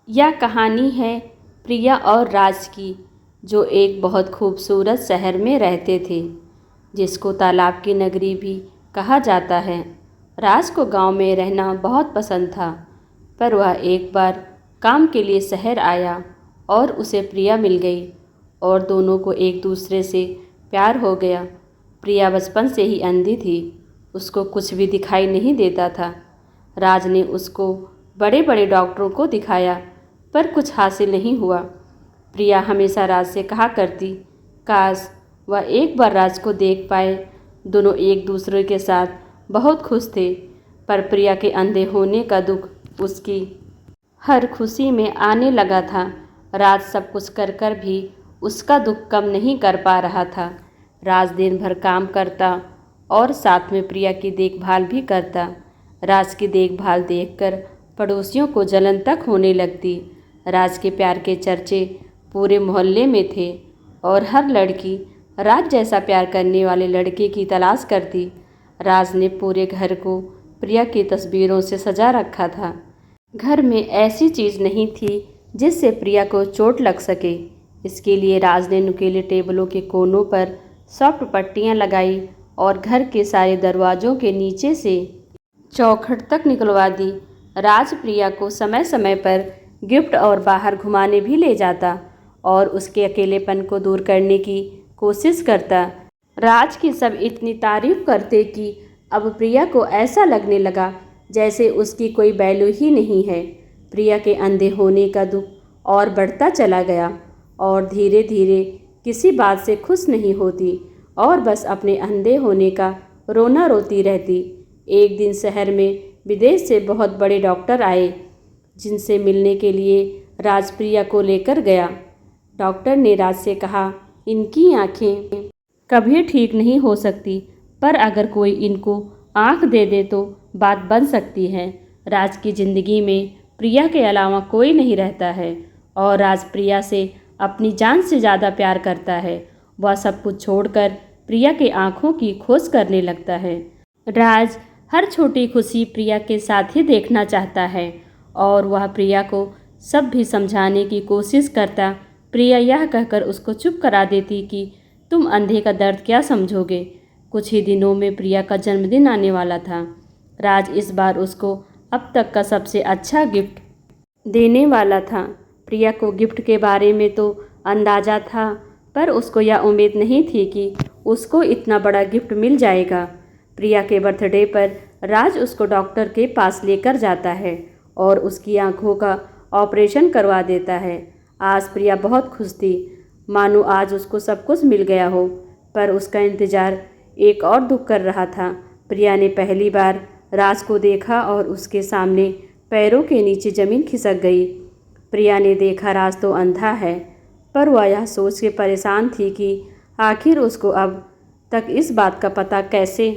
यह कहानी है प्रिया और राज की, जो एक बहुत खूबसूरत शहर में रहते थे, जिसको तालाब की नगरी भी कहा जाता है। राज को गांव में रहना बहुत पसंद था, पर वह एक बार काम के लिए शहर आया और उसे प्रिया मिल गई और दोनों को एक दूसरे से प्यार हो गया। प्रिया बचपन से ही अंधी थी, उसको कुछ भी दिखाई नहीं देता था। राज ने उसको बड़े बड़े डॉक्टरों को दिखाया, पर कुछ हासिल नहीं हुआ। प्रिया हमेशा राज से कहा करती, काश वह एक बार राज को देख पाए। दोनों एक दूसरे के साथ बहुत खुश थे, पर प्रिया के अंधे होने का दुख उसकी हर खुशी में आने लगा था। राज सब कुछ कर कर भी उसका दुख कम नहीं कर पा रहा था। राज दिन भर काम करता और साथ में प्रिया की देखभाल भी करता। राज की देखभाल देखकर पड़ोसियों को जलन तक होने लगती। राज के प्यार के चर्चे पूरे मोहल्ले में थे और हर लड़की राज जैसा प्यार करने वाले लड़के की तलाश करती। राज ने पूरे घर को प्रिया की तस्वीरों से सजा रखा था। घर में ऐसी चीज़ नहीं थी जिससे प्रिया को चोट लग सके। इसके लिए राज ने नुकीले टेबलों के कोनों पर सॉफ्ट पट्टियाँ लगाई और घर के सारे दरवाज़ों के नीचे से चौखट तक निकलवा दी। राज प्रिया को समय समय पर गिफ्ट और बाहर घुमाने भी ले जाता और उसके अकेलेपन को दूर करने की कोशिश करता। राज की सब इतनी तारीफ करते कि अब प्रिया को ऐसा लगने लगा जैसे उसकी कोई वैल्यू ही नहीं है। प्रिया के अंधे होने का दुख और बढ़ता चला गया और धीरे धीरे किसी बात से खुश नहीं होती और बस अपने अंधे होने का रोना रोती रहती। एक दिन शहर में विदेश से बहुत बड़े डॉक्टर आए, जिनसे मिलने के लिए राज प्रिया को लेकर गया। डॉक्टर ने राज से कहा, इनकी आँखें कभी ठीक नहीं हो सकती, पर अगर कोई इनको आँख दे दे तो बात बन सकती है। राज की ज़िंदगी में प्रिया के अलावा कोई नहीं रहता है और राज प्रिया से अपनी जान से ज़्यादा प्यार करता है। वह सब कुछ छोड़कर प्रिया के आँखों की खोज करने लगता है। राज हर छोटी खुशी प्रिया के साथ ही देखना चाहता है और वह प्रिया को सब भी समझाने की कोशिश करता। प्रिया यह कहकर उसको चुप करा देती कि तुम अंधे का दर्द क्या समझोगे। कुछ ही दिनों में प्रिया का जन्मदिन आने वाला था। राज इस बार उसको अब तक का सबसे अच्छा गिफ्ट देने वाला था। प्रिया को गिफ्ट के बारे में तो अंदाज़ा था, पर उसको यह उम्मीद नहीं थी कि उसको इतना बड़ा गिफ्ट मिल जाएगा। प्रिया के बर्थडे पर राज उसको डॉक्टर के पास लेकर जाता है और उसकी आंखों का ऑपरेशन करवा देता है। आज प्रिया बहुत खुश थी, मानो आज उसको सब कुछ मिल गया हो, पर उसका इंतज़ार एक और दुख कर रहा था। प्रिया ने पहली बार राज को देखा और उसके सामने पैरों के नीचे ज़मीन खिसक गई। प्रिया ने देखा राज तो अंधा है, पर वह यह सोच के परेशान थी कि आखिर उसको अब तक इस बात का पता कैसे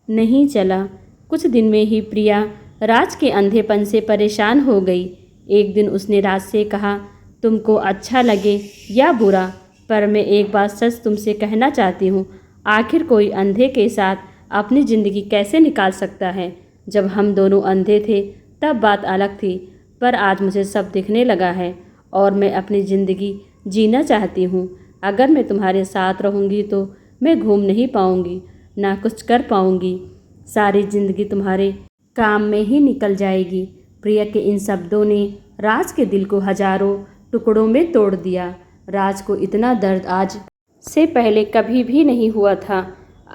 नहीं चला। कुछ दिन में ही प्रिया राज के अंधेपन से परेशान हो गई। एक दिन उसने राज से कहा, तुमको अच्छा लगे या बुरा, पर मैं एक बात सच तुमसे कहना चाहती हूँ। आखिर कोई अंधे के साथ अपनी ज़िंदगी कैसे निकाल सकता है। जब हम दोनों अंधे थे तब बात अलग थी, पर आज मुझे सब दिखने लगा है और मैं अपनी ज़िंदगी जीना चाहती हूँ। अगर मैं तुम्हारे साथ रहूँगी तो मैं घूम नहीं पाऊँगी, ना कुछ कर पाऊँगी। सारी ज़िंदगी तुम्हारे काम में ही निकल जाएगी। प्रिया के इन शब्दों ने राज के दिल को हजारों टुकड़ों में तोड़ दिया। राज को इतना दर्द आज से पहले कभी भी नहीं हुआ था।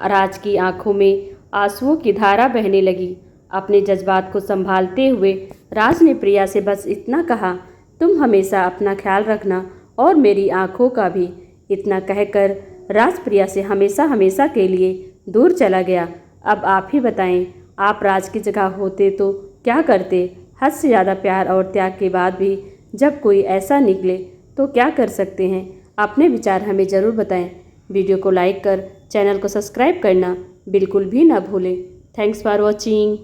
राज की आंखों में आंसुओं की धारा बहने लगी। अपने जज्बात को संभालते हुए राज ने प्रिया से बस इतना कहा, तुम हमेशा अपना ख्याल रखना और मेरी आंखों का भी। इतना कहकर राज प्रिया से हमेशा हमेशा के लिए दूर चला गया। अब आप ही बताएं, आप राज की जगह होते तो क्या करते। हद से ज़्यादा प्यार और त्याग के बाद भी जब कोई ऐसा निकले तो क्या कर सकते हैं। अपने विचार हमें ज़रूर बताएं। वीडियो को लाइक कर चैनल को सब्सक्राइब करना बिल्कुल भी ना भूलें। Thanks for watching.